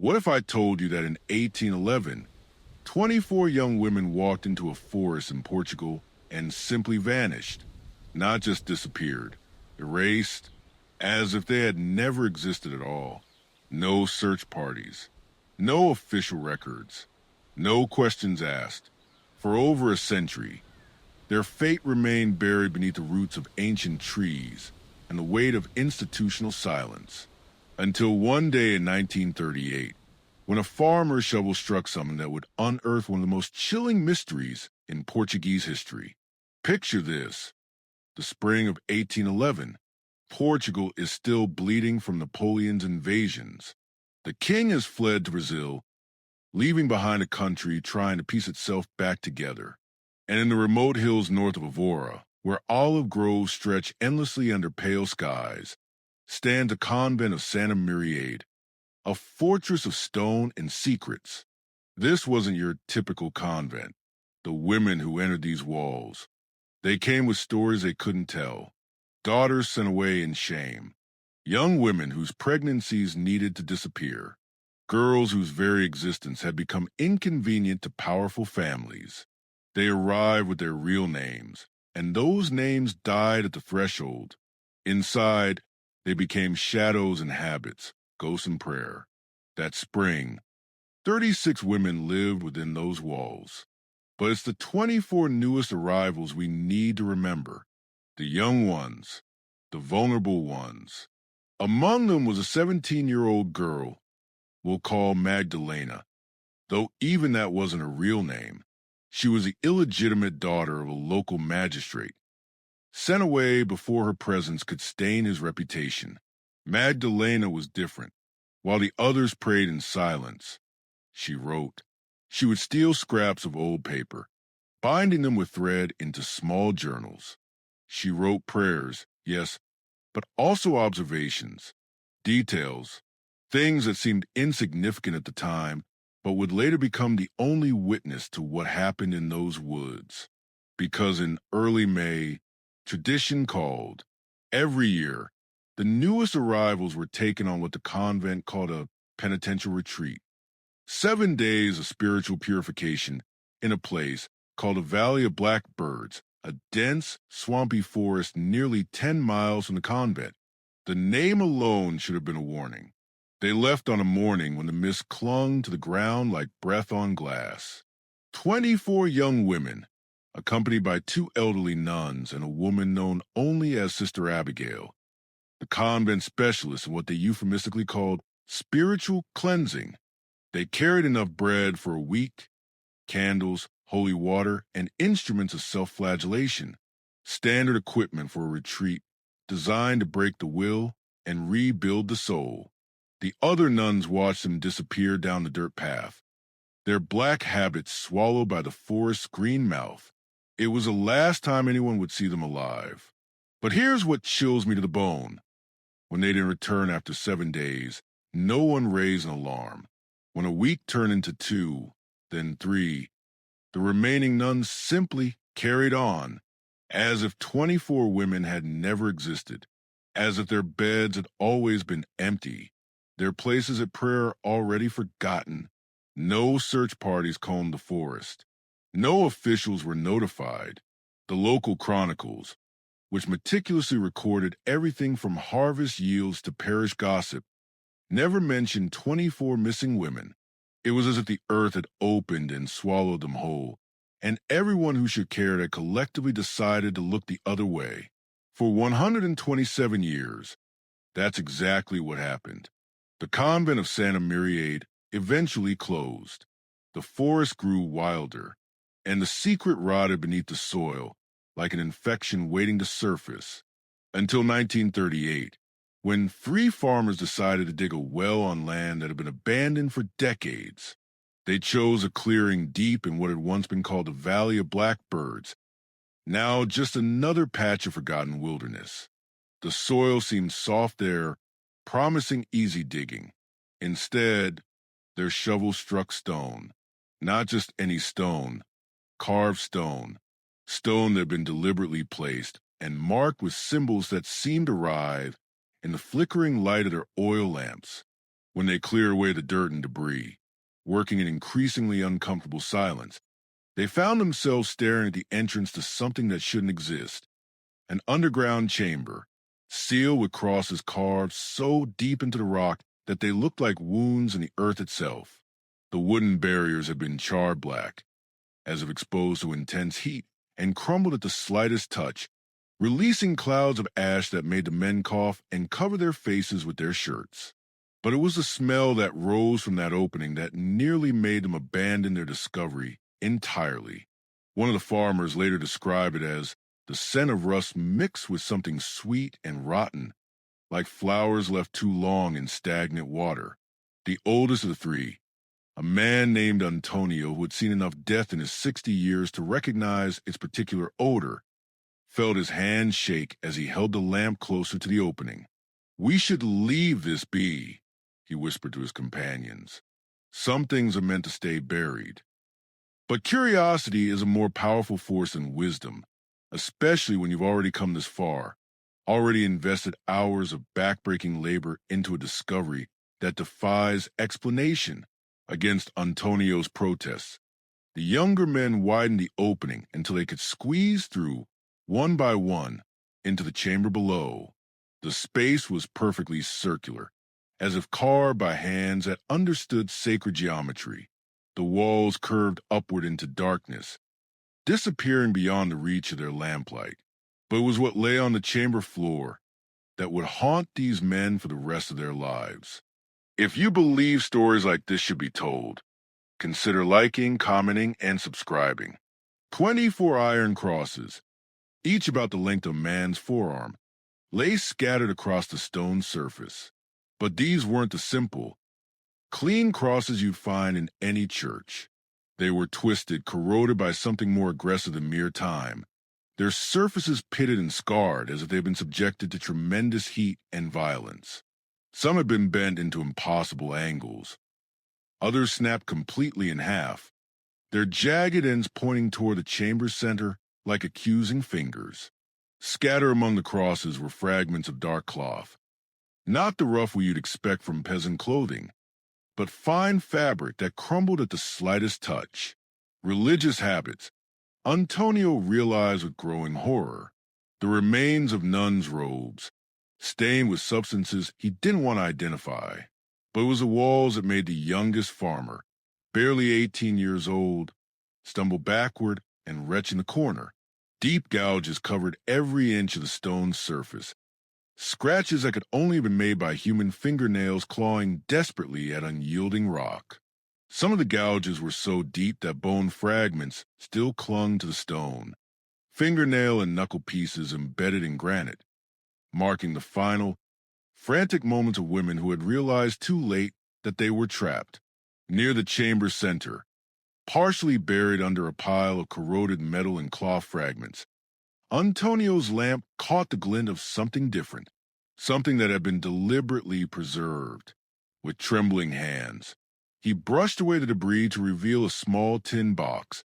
What if I told you that in 1811, 24 young women walked into a forest in Portugal and simply vanished? Not just disappeared, erased, as if they had never existed at all. No search parties, no official records, no questions asked. For over a century, their fate remained buried beneath the roots of ancient trees and the weight of institutional silence. Until one day in 1938, when a farmer's shovel struck something that would unearth one of the most chilling mysteries in Portuguese history. Picture this: the spring of 1811. Portugal is still bleeding from Napoleon's invasions. The king has fled to Brazil, leaving behind a country trying to piece itself back together. And in the remote hills north of Evora, where olive groves stretch endlessly under pale skies, stands a convent of Santa Myriade, a fortress of stone and secrets. This wasn't your typical convent. The women who entered these walls, they came with stories they couldn't tell, daughters sent away in shame, young women whose pregnancies needed to disappear, girls whose very existence had become inconvenient to powerful families. They arrived with their real names, and those names died at the threshold. Inside, they became shadows and habits, ghosts and prayer. That spring, 36 women lived within those walls. But it's the 24 newest arrivals we need to remember. The young ones, the vulnerable ones. Among them was a 17-year-old girl we'll call Magdalena, though even that wasn't her real name. She was the illegitimate daughter of a local magistrate, sent away before her presence could stain his reputation. Magdalena was different. While the others prayed in silence, she wrote. She would steal scraps of old paper, binding them with thread into small journals. She wrote prayers, yes, but also observations, details, things that seemed insignificant at the time, but would later become the only witness to what happened in those woods. Because in early May, tradition called, every year, the newest arrivals were taken on what the convent called a penitential retreat. 7 days of spiritual purification in a place called the Valley of Blackbirds, a dense, swampy forest nearly 10 miles from the convent. The name alone should have been a warning. They left on a morning when the mist clung to the ground like breath on glass. 24 young women, accompanied by 2 elderly nuns and a woman known only as Sister Abigail, the convent specialists in what they euphemistically called spiritual cleansing. They carried enough bread for a week, candles, holy water, and instruments of self-flagellation, standard equipment for a retreat designed to break the will and rebuild the soul. The other nuns watched them disappear down the dirt path, their black habits swallowed by the forest's green mouth. It was the last time anyone would see them alive. But here's what chills me to the bone. When they didn't return after 7 days, no one raised an alarm. When a week turned into 2, then 3, the remaining nuns simply carried on, as if 24 women had never existed, as if their beds had always been empty, their places at prayer already forgotten. No search parties combed the forest. No officials were notified. The local chronicles, which meticulously recorded everything from harvest yields to parish gossip, never mentioned 24 missing women. It was as if the earth had opened and swallowed them whole, and everyone who should care had collectively decided to look the other way. For 127 years, that's exactly what happened. The convent of Santa Myriade eventually closed. The forest grew wilder, and the secret rotted beneath the soil like an infection waiting to surface, until 1938, when 3 farmers decided to dig a well on land that had been abandoned for decades. They chose a clearing deep in what had once been called the Valley of Blackbirds, now just another patch of forgotten wilderness. The soil seemed soft there, promising easy digging. Instead, their shovels struck stone. Not just any stone, carved stone. Stone that had been deliberately placed and marked with symbols that seemed to writhe in the flickering light of their oil lamps. When they cleared away the dirt and debris, working in increasingly uncomfortable silence, they found themselves staring at the entrance to something that shouldn't exist. An underground chamber, sealed with crosses carved so deep into the rock that they looked like wounds in the earth itself. The wooden barriers had been charred black, as if exposed to intense heat, and crumbled at the slightest touch, releasing clouds of ash that made the men cough and cover their faces with their shirts. But it was the smell that rose from that opening that nearly made them abandon their discovery entirely. One of the farmers later described it as the scent of rust mixed with something sweet and rotten, like flowers left too long in stagnant water. The oldest of the three, a man named Antonio who had seen enough death in his 60 years to recognize its particular odor, felt his hand shake as he held the lamp closer to the opening. "We should leave this be," he whispered to his companions. "Some things are meant to stay buried." But curiosity is a more powerful force than wisdom, especially when you've already come this far, already invested hours of backbreaking labor into a discovery that defies explanation. Against Antonio's protests, the younger men widened the opening until they could squeeze through, one by one, into the chamber below. The space was perfectly circular, as if carved by hands that understood sacred geometry. The walls curved upward into darkness, disappearing beyond the reach of their lamplight. But it was what lay on the chamber floor that would haunt these men for the rest of their lives. If you believe stories like this should be told, consider liking, commenting, and subscribing. 24 iron crosses, each about the length of a man's forearm, lay scattered across the stone surface. But these weren't the simple, clean crosses you'd find in any church. They were twisted, corroded by something more aggressive than mere time, their surfaces pitted and scarred as if they'd been subjected to tremendous heat and violence. Some had been bent into impossible angles. Others snapped completely in half, their jagged ends pointing toward the chamber's center like accusing fingers. Scattered among the crosses were fragments of dark cloth, not the rough you'd expect from peasant clothing, but fine fabric that crumbled at the slightest touch. Religious habits, Antonio realized with growing horror. The remains of nuns' robes, stained with substances he didn't want to identify. But it was the walls that made the youngest farmer, barely 18 years old, stumble backward and retch in the corner. Deep gouges covered every inch of the stone surface, scratches that could only have been made by human fingernails clawing desperately at unyielding rock. Some of the gouges were so deep that bone fragments still clung to the stone, fingernail and knuckle pieces embedded in granite, marking the final, frantic moments of women who had realized too late that they were trapped. Near the chamber's center, partially buried under a pile of corroded metal and cloth fragments, Antonio's lamp caught the glint of something different, something that had been deliberately preserved. With trembling hands, he brushed away the debris to reveal a small tin box,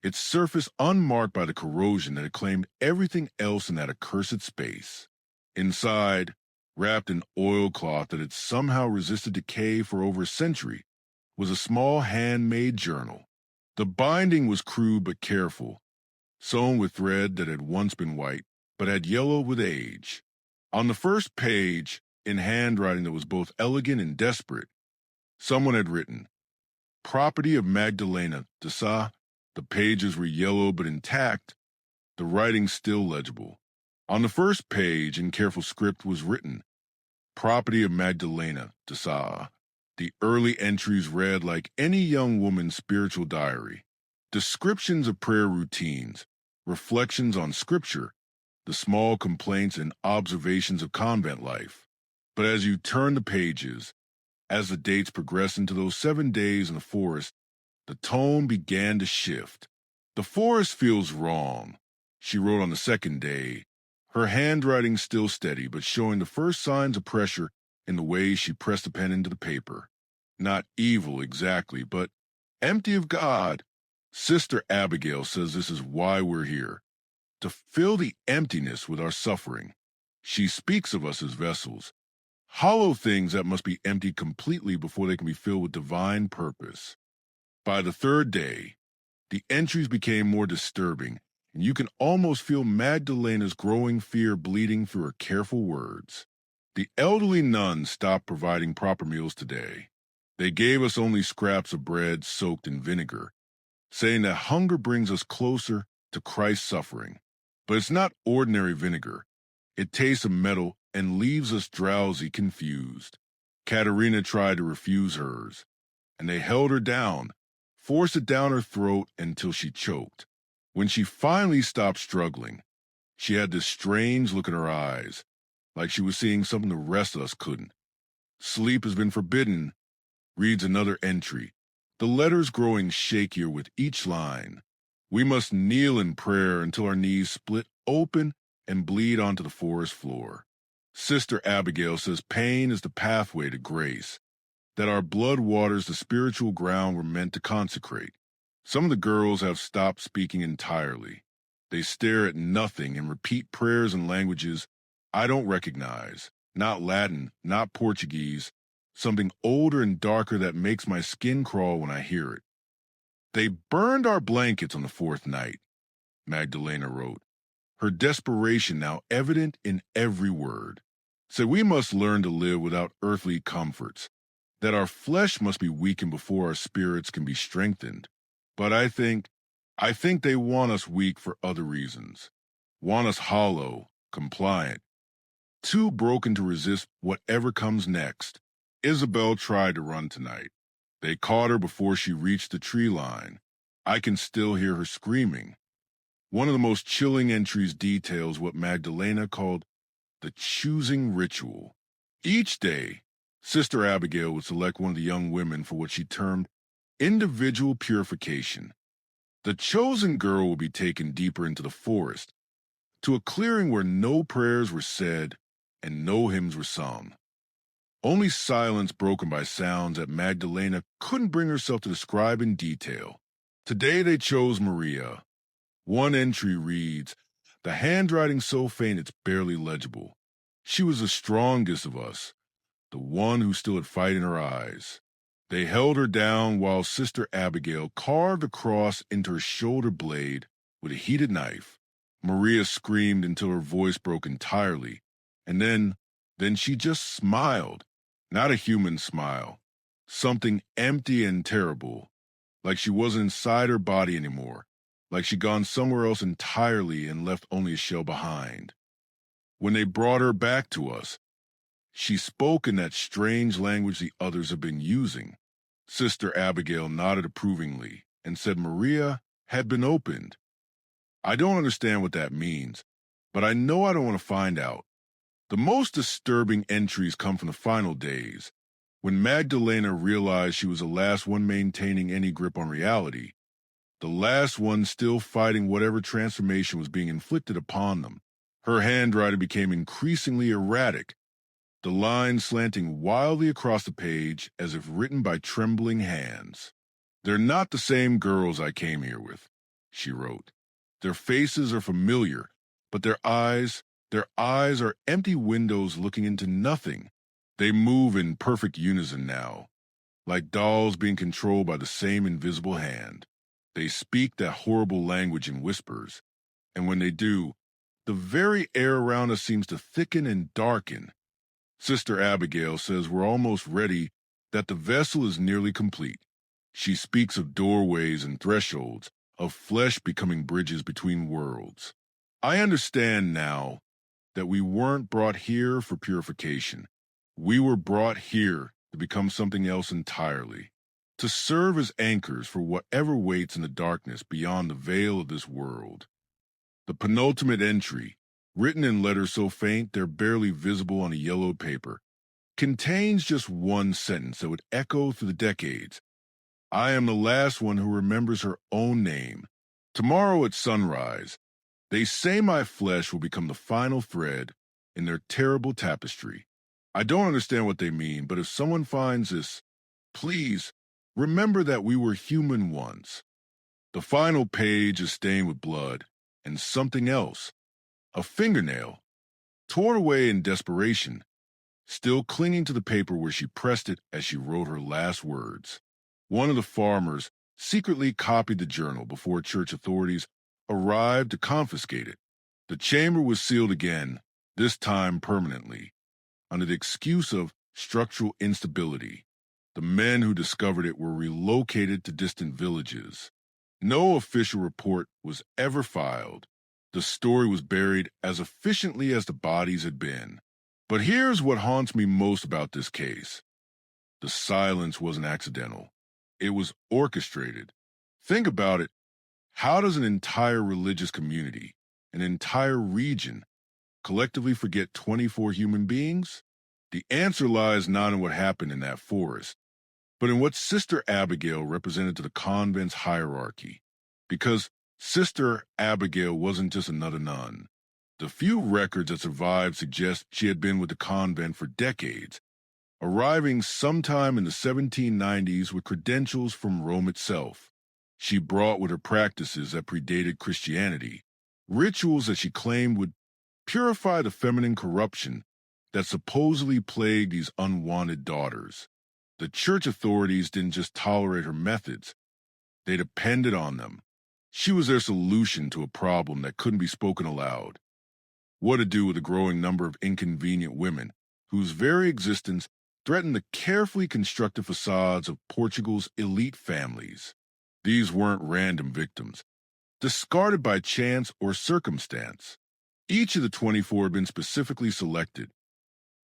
its surface unmarked by the corrosion that had claimed everything else in that accursed space. Inside, wrapped in oilcloth that had somehow resisted decay for over a century, was a small handmade journal. The binding was crude but careful, sewn with thread that had once been white, but had yellowed with age. On the first page, in handwriting that was both elegant and desperate, someone had written, "Property of Magdalena de Sa." The pages were yellow but intact, the writing still legible. On the first page, in careful script, was written, "Property of Magdalena de Sa." The early entries read like any young woman's spiritual diary. Descriptions of prayer routines, reflections on scripture, the small complaints and observations of convent life. But as you turn the pages, as the dates progressed into those 7 days in the forest, the tone began to shift. "The forest feels wrong," she wrote on the second day, her handwriting still steady but showing the first signs of pressure in the way she pressed the pen into the paper. "Not evil exactly, but empty of God. Sister Abigail says this is why we're here, to fill the emptiness with our suffering. She speaks of us as vessels, Hollow things that must be emptied completely before they can be filled with divine purpose. By the third day, the entries became more disturbing, and you can almost feel Magdalena's growing fear bleeding through her careful words. The elderly nuns stopped providing proper meals today. They gave us only scraps of bread soaked in vinegar, saying that hunger brings us closer to Christ's suffering. But it's not ordinary vinegar. It tastes of metal and leaves us drowsy, confused. Katerina tried to refuse hers, and they held her down, forced it down her throat until she choked. When she finally stopped struggling, she had this strange look in her eyes, like she was seeing something the rest of us couldn't. Sleep has been forbidden, reads another entry, the letters growing shakier with each line. We must kneel in prayer until our knees split open and bleed onto the forest floor. Sister Abigail says pain is the pathway to grace, that our blood waters the spiritual ground we're meant to consecrate. Some of the girls have stopped speaking entirely. They stare at nothing and repeat prayers in languages I don't recognize, not Latin, not Portuguese, something older and darker that makes my skin crawl when I hear it. They burned our blankets on the fourth night, Magdalena wrote, her desperation now evident in every word. Said we must learn to live without earthly comforts, that our flesh must be weakened before our spirits can be strengthened. But I think they want us weak for other reasons. Want us hollow, compliant, too broken to resist whatever comes next. Isabel tried to run tonight. They caught her before she reached the tree line. I can still hear her screaming. One of the most chilling entries details what Magdalena called the choosing ritual. Each day, Sister Abigail would select one of the young women for what she termed individual purification. The chosen girl would be taken deeper into the forest, to a clearing where no prayers were said and no hymns were sung. Only silence broken by sounds that Magdalena couldn't bring herself to describe in detail. Today they chose Maria. One entry reads, the handwriting so faint it's barely legible. She was the strongest of us, the one who still had fight in her eyes. They held her down while Sister Abigail carved a cross into her shoulder blade with a heated knife. Maria screamed until her voice broke entirely, and then she just smiled. Not a human smile. Something empty and terrible, like she wasn't inside her body anymore, like she'd gone somewhere else entirely and left only a shell behind. When they brought her back to us, she spoke in that strange language the others have been using. Sister Abigail nodded approvingly and said Maria had been opened. I don't understand what that means, but I know I don't want to find out. The most disturbing entries come from the final days, when Magdalena realized she was the last one maintaining any grip on reality, the last one still fighting whatever transformation was being inflicted upon them. Her handwriting became increasingly erratic, the lines slanting wildly across the page as if written by trembling hands. They're not the same girls I came here with, she wrote. Their faces are familiar, but their eyes are empty windows looking into nothing. They move in perfect unison now, like dolls being controlled by the same invisible hand. They speak that horrible language in whispers, and when they do, the very air around us seems to thicken and darken. Sister Abigail says we're almost ready, that the vessel is nearly complete. She speaks of doorways and thresholds, of flesh becoming bridges between worlds. I understand now that we weren't brought here for purification. We were brought here to become something else entirely, to serve as anchors for whatever waits in the darkness beyond the veil of this world. The penultimate entry, written in letters so faint they're barely visible on a yellowed paper, contains just one sentence that would echo through the decades. I am the last one who remembers her own name. Tomorrow at sunrise, they say my flesh will become the final thread in their terrible tapestry. I don't understand what they mean, but if someone finds this, please remember that we were human once. The final page is stained with blood and something else, a fingernail, torn away in desperation. still clinging to the paper where she pressed it as she wrote her last words. One of the farmers secretly copied the journal before church authorities arrived to confiscate it. The chamber was sealed again, this time permanently, under the excuse of structural instability. The men who discovered it were relocated to distant villages. No official report was ever filed. The story was buried as efficiently as the bodies had been. But here's what haunts me most about this case. The silence wasn't accidental. It was orchestrated. Think about it. How does an entire religious community, an entire region, collectively forget 24 human beings? The answer lies not in what happened in that forest, but in what Sister Abigail represented to the convent's hierarchy. Because Sister Abigail wasn't just another nun. The few records that survived suggest she had been with the convent for decades, arriving sometime in the 1790s with credentials from Rome itself. She brought with her practices that predated Christianity, rituals that she claimed would purify the feminine corruption that supposedly plagued these unwanted daughters. The church authorities didn't just tolerate her methods, they depended on them. She was their solution to a problem that couldn't be spoken aloud. What to do with a growing number of inconvenient women whose very existence threatened the carefully constructed facades of Portugal's elite families. These weren't random victims, discarded by chance or circumstance. Each of the 24 had been specifically selected,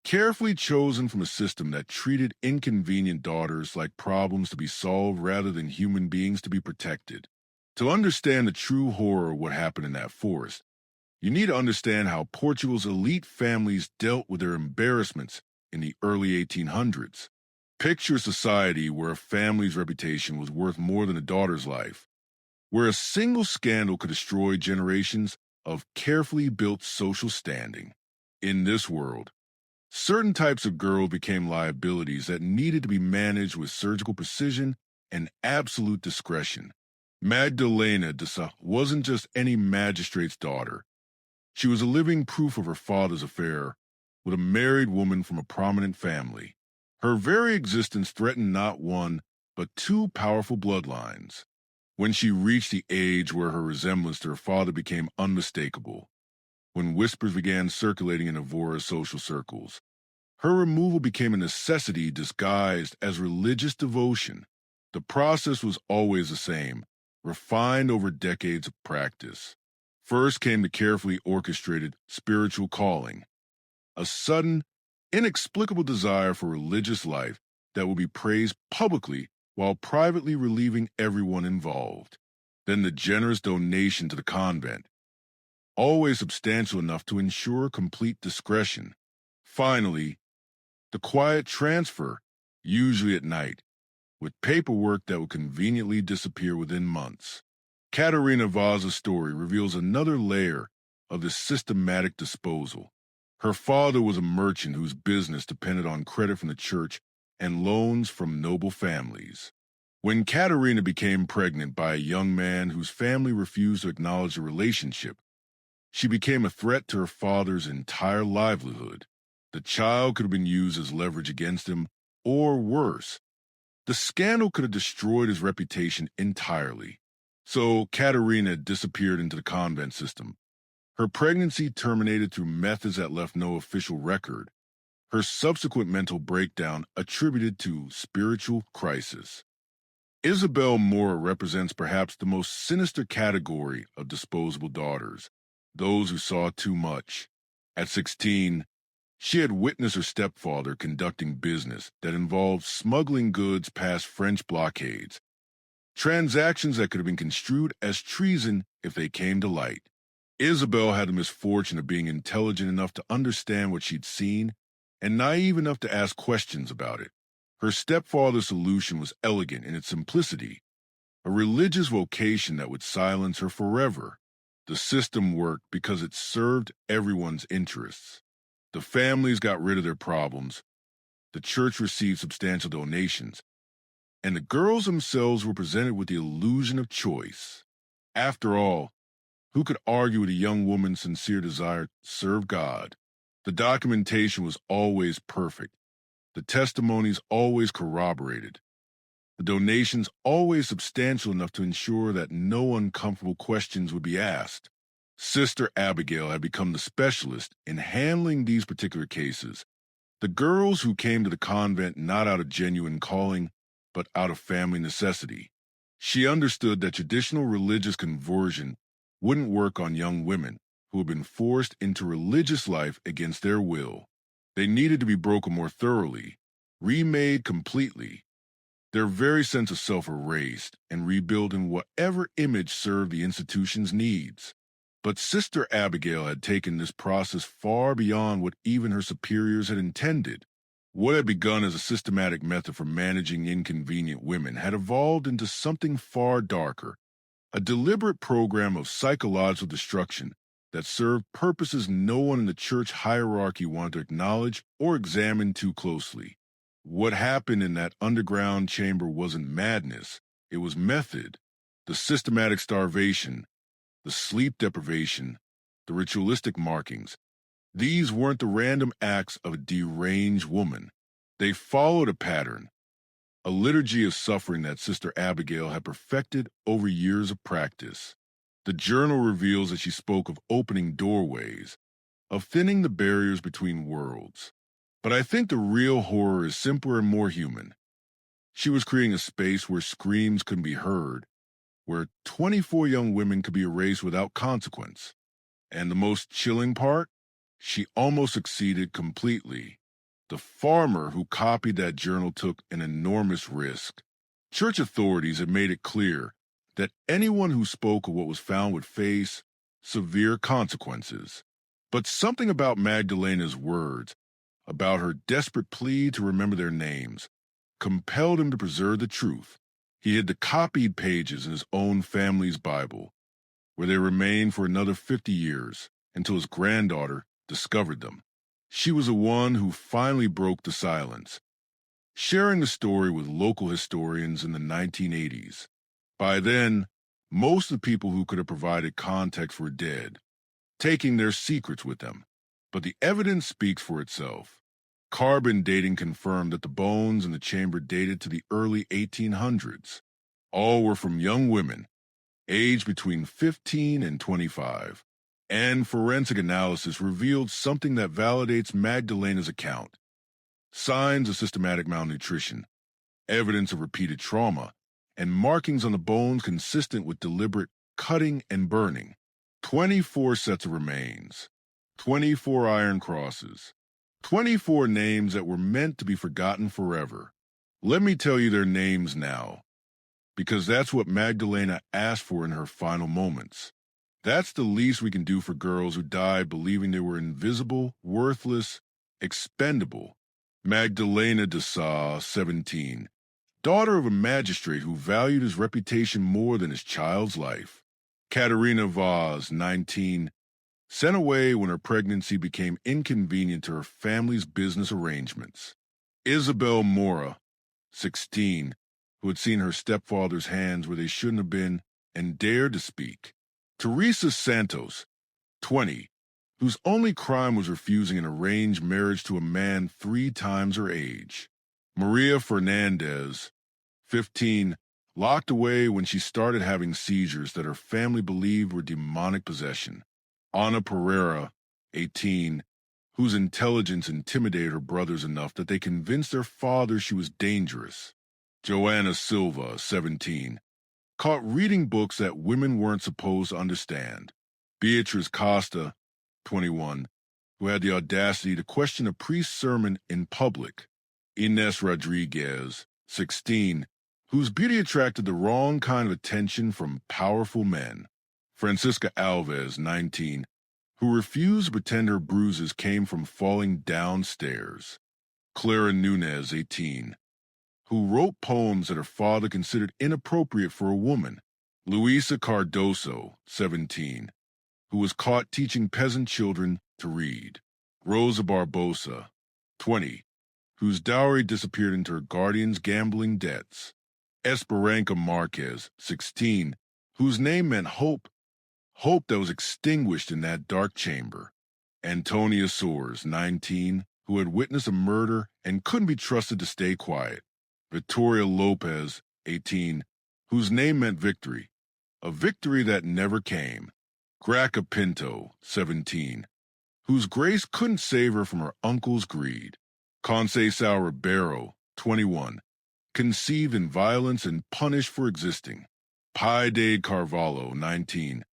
carefully chosen from a system that treated inconvenient daughters like problems to be solved rather than human beings to be protected. To understand the true horror of what happened in that forest, you need to understand how Portugal's elite families dealt with their embarrassments in the early 1800s. Picture a society where a family's reputation was worth more than a daughter's life, where a single scandal could destroy generations of carefully built social standing. In this world, certain types of girls became liabilities that needed to be managed with surgical precision and absolute discretion. Magdalena de Sa wasn't just any magistrate's daughter. She was a living proof of her father's affair with a married woman from a prominent family. Her very existence threatened not one, but two powerful bloodlines. When she reached the age where her resemblance to her father became unmistakable, when whispers began circulating in Avora's social circles, her removal became a necessity disguised as religious devotion. The process was always the same, refined over decades of practice. First came the carefully orchestrated spiritual calling, a sudden, inexplicable desire for religious life that would be praised publicly while privately relieving everyone involved. Then the generous donation to the convent, always substantial enough to ensure complete discretion. Finally, the quiet transfer, usually at night, with paperwork that would conveniently disappear within months. Caterina Vaza's story reveals another layer of this systematic disposal. Her father was a merchant whose business depended on credit from the church and loans from noble families. When Caterina became pregnant by a young man whose family refused to acknowledge the relationship, she became a threat to her father's entire livelihood. The child could have been used as leverage against him, or worse, the scandal could have destroyed his reputation entirely. So Caterina disappeared into the convent system. Her pregnancy terminated through methods that left no official record. Her subsequent mental breakdown attributed to spiritual crisis. Isabel Mora represents perhaps the most sinister category of disposable daughters, those who saw too much. At 16, she had witnessed her stepfather conducting business that involved smuggling goods past French blockades, transactions that could have been construed as treason if they came to light. Isabel had the misfortune of being intelligent enough to understand what she'd seen and naive enough to ask questions about it. Her stepfather's solution was elegant in its simplicity, a religious vocation that would silence her forever. The system worked because it served everyone's interests. The families got rid of their problems, the church received substantial donations, and the girls themselves were presented with the illusion of choice. After all, who could argue with a young woman's sincere desire to serve God? The documentation was always perfect. The testimonies always corroborated. The donations always substantial enough to ensure that no uncomfortable questions would be asked. Sister Abigail had become the specialist in handling these particular cases. The girls who came to the convent not out of genuine calling, but out of family necessity. She understood that traditional religious conversion wouldn't work on young women who had been forced into religious life against their will. They needed to be broken more thoroughly, remade completely, their very sense of self erased and rebuilt in whatever image served the institution's needs. But Sister Abigail had taken this process far beyond what even her superiors had intended. What had begun as a systematic method for managing inconvenient women had evolved into something far darker, a deliberate program of psychological destruction that served purposes no one in the church hierarchy wanted to acknowledge or examine too closely. What happened in that underground chamber wasn't madness, it was method, the systematic starvation, the sleep deprivation, the ritualistic markings. These weren't the random acts of a deranged woman. They followed a pattern, a liturgy of suffering that Sister Abigail had perfected over years of practice. The journal reveals that she spoke of opening doorways, of thinning the barriers between worlds. But I think the real horror is simpler and more human. She was creating a space where screams couldn't be heard, where 24 young women could be erased without consequence. And the most chilling part? She almost succeeded completely. The farmer who copied that journal took an enormous risk. Church authorities had made it clear that anyone who spoke of what was found would face severe consequences. But something about Magdalena's words, about her desperate plea to remember their names, compelled him to preserve the truth. He hid the copied pages in his own family's Bible, where they remained for another 50 years until his granddaughter discovered them. She was the one who finally broke the silence, sharing the story with local historians in the 1980s. By then, most of the people who could have provided context were dead, taking their secrets with them. But the evidence speaks for itself. Carbon dating confirmed that the bones in the chamber dated to the early 1800s. All were from young women, aged between 15 and 25. And forensic analysis revealed something that validates Magdalena's account. Signs of systematic malnutrition, evidence of repeated trauma, and markings on the bones consistent with deliberate cutting and burning. 24 sets of remains, 24 iron crosses, 24 names that were meant to be forgotten forever. Let me tell you their names now, because that's what Magdalena asked for in her final moments. That's the least we can do for girls who died believing they were invisible, worthless, expendable. Magdalena de Sa, 17, daughter of a magistrate who valued his reputation more than his child's life. Katerina Vaz, 19, sent away when her pregnancy became inconvenient to her family's business arrangements. Isabel Mora, 16, who had seen her stepfather's hands where they shouldn't have been and dared to speak. Teresa Santos, 20, whose only crime was refusing an arranged marriage to a man 3 times her age. Maria Fernandez, 15, locked away when she started having seizures that her family believed were demonic possession. Ana Pereira, 18, whose intelligence intimidated her brothers enough that they convinced their father she was dangerous. Joanna Silva, 17, caught reading books that women weren't supposed to understand. Beatriz Costa, 21, who had the audacity to question a priest's sermon in public. Ines Rodriguez, 16, whose beauty attracted the wrong kind of attention from powerful men. Francisca Alves, 19, who refused to pretend her bruises came from falling downstairs. Clara Nunez, 18, who wrote poems that her father considered inappropriate for a woman. Luisa Cardoso, 17, who was caught teaching peasant children to read. Rosa Barbosa, 20, whose dowry disappeared into her guardian's gambling debts. Esperanza Marquez, 16, whose name meant hope, hope that was extinguished in that dark chamber. Antonia Soares, 19, who had witnessed a murder and couldn't be trusted to stay quiet. Victoria Lopez, 18, whose name meant victory, a victory that never came. Graca Pinto, 17, whose grace couldn't save her from her uncle's greed. Conceição Ribeiro, 21, conceived in violence and punished for existing. Piedade Carvalho, 19,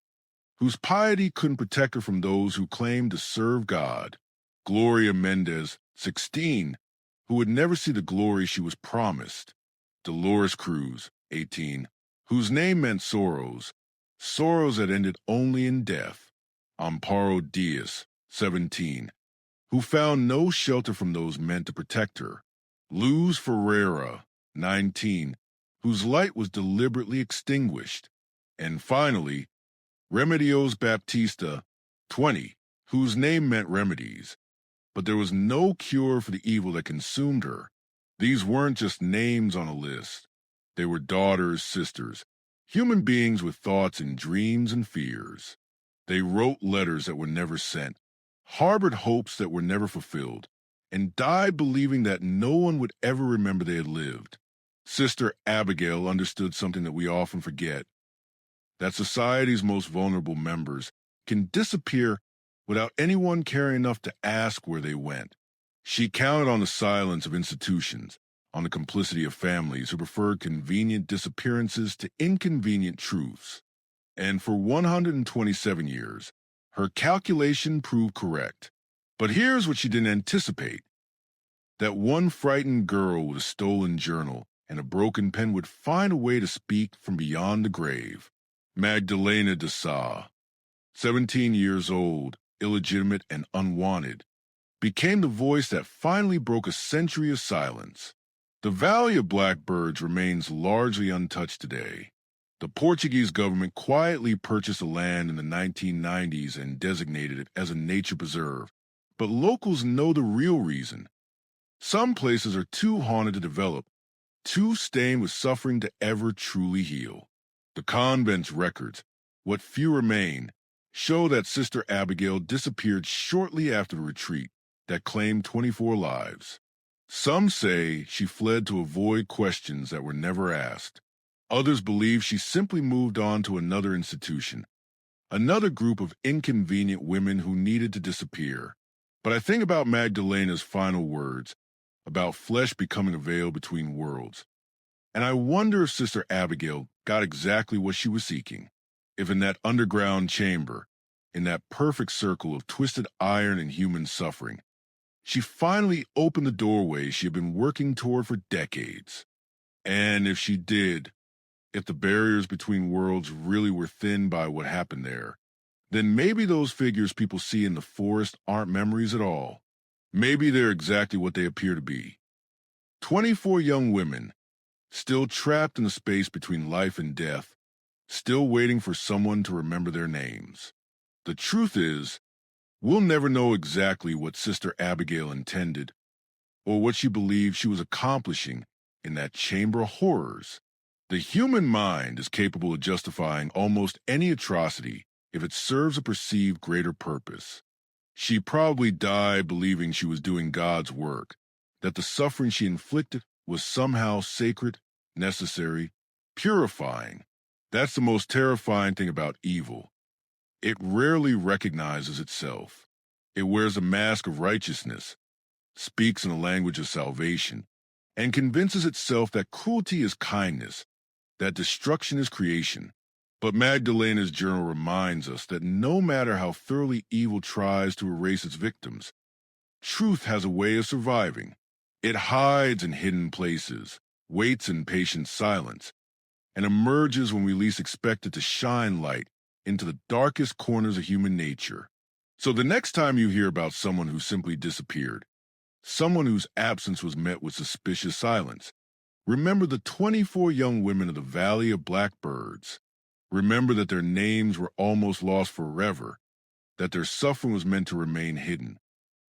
whose piety couldn't protect her from those who claimed to serve God. Gloria Mendez, 16, who would never see the glory she was promised. Dolores Cruz, 18, whose name meant sorrows that ended only in death. Amparo Diaz, 17, who found no shelter from those meant to protect her. Luz Ferreira, 19, whose light was deliberately extinguished. And finally, Remedios Baptista, 20, whose name meant remedies, but there was no cure for the evil that consumed her. These weren't just names on a list. They were daughters, sisters, human beings with thoughts and dreams and fears. They wrote letters that were never sent, harbored hopes that were never fulfilled, and died believing that no one would ever remember they had lived. Sister Abigail understood something that we often forget, that society's most vulnerable members can disappear without anyone caring enough to ask where they went. She counted on the silence of institutions, on the complicity of families who preferred convenient disappearances to inconvenient truths. And for 127 years, her calculation proved correct. But here's what she didn't anticipate: that one frightened girl with a stolen journal and a broken pen would find a way to speak from beyond the grave. Magdalena de Sá, 17 years old, illegitimate and unwanted, became the voice that finally broke a century of silence. The Valley of Blackbirds remains largely untouched today. The Portuguese government quietly purchased the land in the 1990s and designated it as a nature preserve, but locals know the real reason. Some places are too haunted to develop, too stained with suffering to ever truly heal. The convent's records, what few remain, show that Sister Abigail disappeared shortly after the retreat that claimed 24 lives. Some say she fled to avoid questions that were never asked. Others believe she simply moved on to another institution, another group of inconvenient women who needed to disappear. But I think about Magdalena's final words, about flesh becoming a veil between worlds. And I wonder if Sister Abigail got exactly what she was seeking. If in that underground chamber, in that perfect circle of twisted iron and human suffering, she finally opened the doorway she had been working toward for decades. And if she did, if the barriers between worlds really were thinned by what happened there, then maybe those figures people see in the forest aren't memories at all. Maybe they're exactly what they appear to be. 24 young women, still trapped in the space between life and death, still waiting for someone to remember their names. The truth is, we'll never know exactly what Sister Abigail intended, or what she believed she was accomplishing in that chamber of horrors. The human mind is capable of justifying almost any atrocity if it serves a perceived greater purpose. She probably died believing she was doing God's work, that the suffering she inflicted was somehow sacred, necessary, purifying. That's the most terrifying thing about evil. It rarely recognizes itself. It wears a mask of righteousness, speaks in the language of salvation, and convinces itself that cruelty is kindness, that destruction is creation. But Magdalena's journal reminds us that no matter how thoroughly evil tries to erase its victims, truth has a way of surviving. It hides in hidden places, waits in patient silence, and emerges when we least expect it to shine light into the darkest corners of human nature. So the next time you hear about someone who simply disappeared, someone whose absence was met with suspicious silence, remember the 24 young women of the Valley of Blackbirds. Remember that their names were almost lost forever, that their suffering was meant to remain hidden,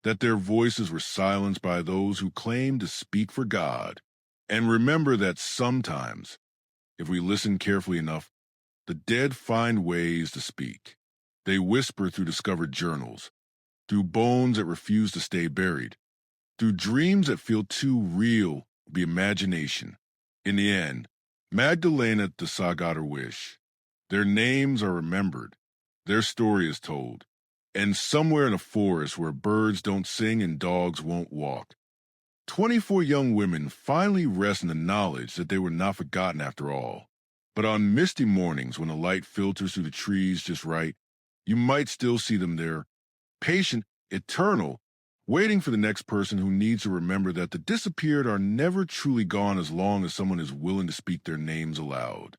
that their voices were silenced by those who claimed to speak for God. And remember that sometimes, if we listen carefully enough, the dead find ways to speak. They whisper through discovered journals, through bones that refuse to stay buried, through dreams that feel too real to be imagination. In the end, Magdalena de Sa got her wish. Their names are remembered, their story is told, and somewhere in a forest where birds don't sing and dogs won't walk, 24 young women finally rest in the knowledge that they were not forgotten after all. But on misty mornings when the light filters through the trees just right, you might still see them there, patient, eternal, waiting for the next person who needs to remember that the disappeared are never truly gone as long as someone is willing to speak their names aloud.